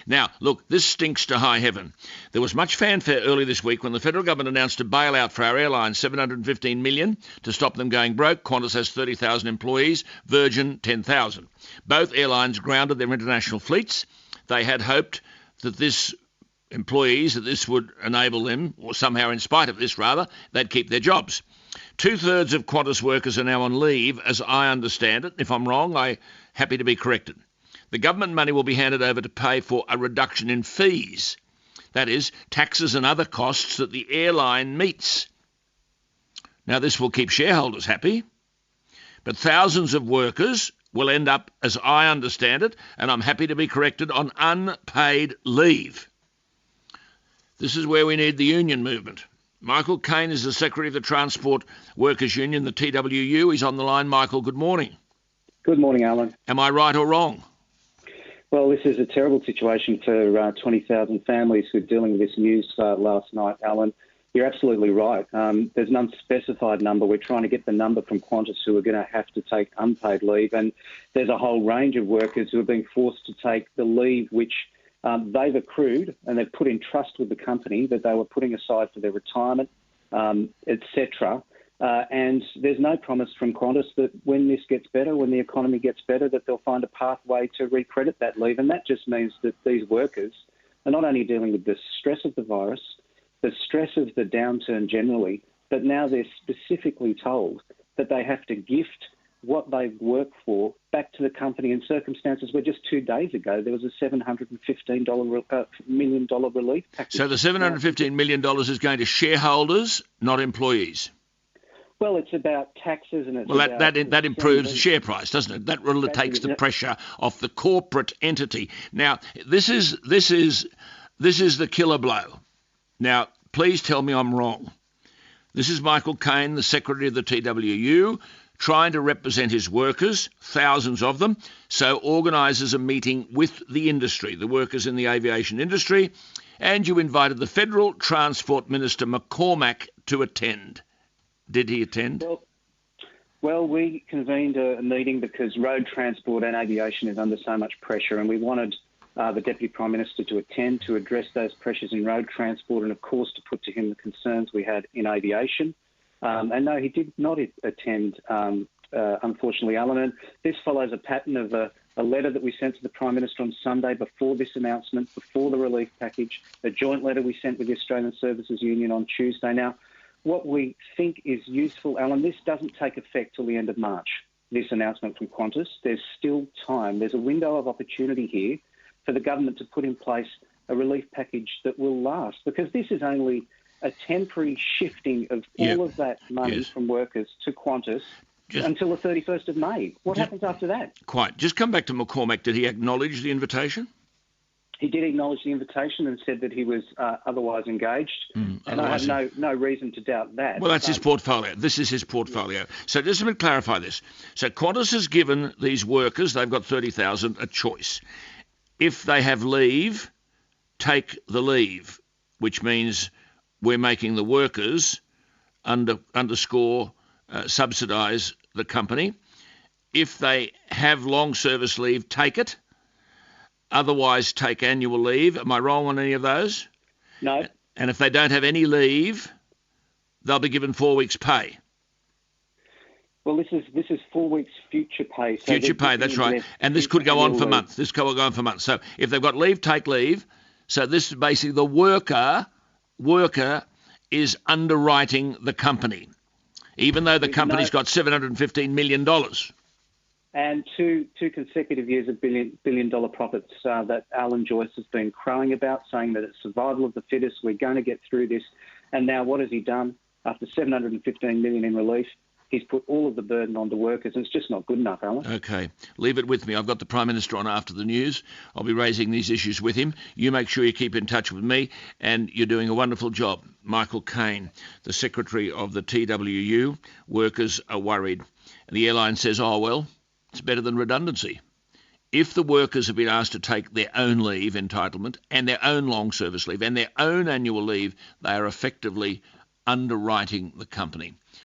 Now, look, this stinks to high heaven. There was much fanfare early this week when the federal government announced a bailout for our airlines, $715 million to stop them going broke. Qantas has 30,000 employees, Virgin 10,000. Both airlines grounded their international fleets. They had hoped that this would enable them, or somehow in spite of this rather, they'd keep their jobs. 2/3 of Qantas workers are now on leave, as I understand it. If I'm wrong, I'm happy to be corrected. The government money will be handed over to pay for a reduction in fees. That is, taxes and other costs that the airline meets. Now, this will keep shareholders happy, but thousands of workers will end up, as I understand it, and I'm happy to be corrected, on unpaid leave. This is where we need the union movement. Michael Caine is the Secretary of the Transport Workers Union, the TWU. He's on the line. Michael, good morning. Good morning, Alan. Am I right or wrong? Well, this is a terrible situation for 20,000 families who are dealing with this news last night, Alan. You're absolutely right. There's an unspecified number. We're trying to get the number from Qantas who are going to have to take unpaid leave. And there's a whole range of workers who are being forced to take the leave which they've accrued and they've put in trust with the company that they were putting aside for their retirement, etc. And there's no promise from Qantas that when this gets better, when the economy gets better, that they'll find a pathway to recredit that leave. And that just means that these workers are not only dealing with the stress of the virus, the stress of the downturn generally, but now they're specifically told that they have to gift what they've worked for back to the company in circumstances where just 2 days ago there was a $715 million relief package. So the $715 million is going to shareholders, not employees? Well, it's about taxes and it's that improves the share price, doesn't it? That really takes the pressure off the corporate entity. Now, this is the killer blow. Now, please tell me I'm wrong. This is Michael Caine, the Secretary of the TWU, trying to represent his workers, thousands of them, so organises a meeting with the industry, the workers in the aviation industry, and you invited the Federal Transport Minister McCormack to attend. Did he attend? Well, we convened a meeting because road transport and aviation is under so much pressure, and we wanted the Deputy Prime Minister to attend to address those pressures in road transport and, of course, to put to him the concerns we had in aviation. And no, he did not attend, unfortunately, Alan. And this follows a pattern of a letter that we sent to the Prime Minister on Sunday before this announcement, before the relief package, a joint letter we sent with the Australian Services Union on Tuesday. Now, what we think is useful, Alan, this doesn't take effect till the end of March, this announcement from Qantas. There's still time. There's a window of opportunity here for the government to put in place a relief package that will last, because this is only a temporary shifting of all of that money from workers to Qantas until the 31st of May. What happens after that? Quite. Just come back to McCormack. Did he acknowledge the invitation? He did acknowledge the invitation and said that he was otherwise engaged, and I have no reason to doubt that. Well, that's his portfolio. This is his portfolio. So just to clarify this. So Qantas has given these workers, they've got 30,000, a choice. If they have leave, take the leave, which means we're making the workers subsidise the company. If they have long service leave, take it. Otherwise, take annual leave. Am I wrong on any of those? No. And if they don't have any leave, they'll be given 4 weeks' pay. Well, this is 4 weeks future pay. So future pay, that's right. And this could go on for months. This could go on for months. So if they've got leave, take leave. So this is basically the worker is underwriting the company, even though the company's got $715 million. And two consecutive years of billion-dollar profits that Alan Joyce has been crowing about, saying that it's survival of the fittest, we're going to get through this. And now what has he done? After $715 million in relief, he's put all of the burden onto workers, and it's just not good enough, Alan. OK. Leave it with me. I've got the Prime Minister on after the news. I'll be raising these issues with him. You make sure you keep in touch with me, and you're doing a wonderful job. Michael Caine, the Secretary of the TWU. Workers are worried. And the airline says, oh, well, it's better than redundancy. If the workers have been asked to take their own leave entitlement and their own long service leave and their own annual leave, they are effectively underwriting the company.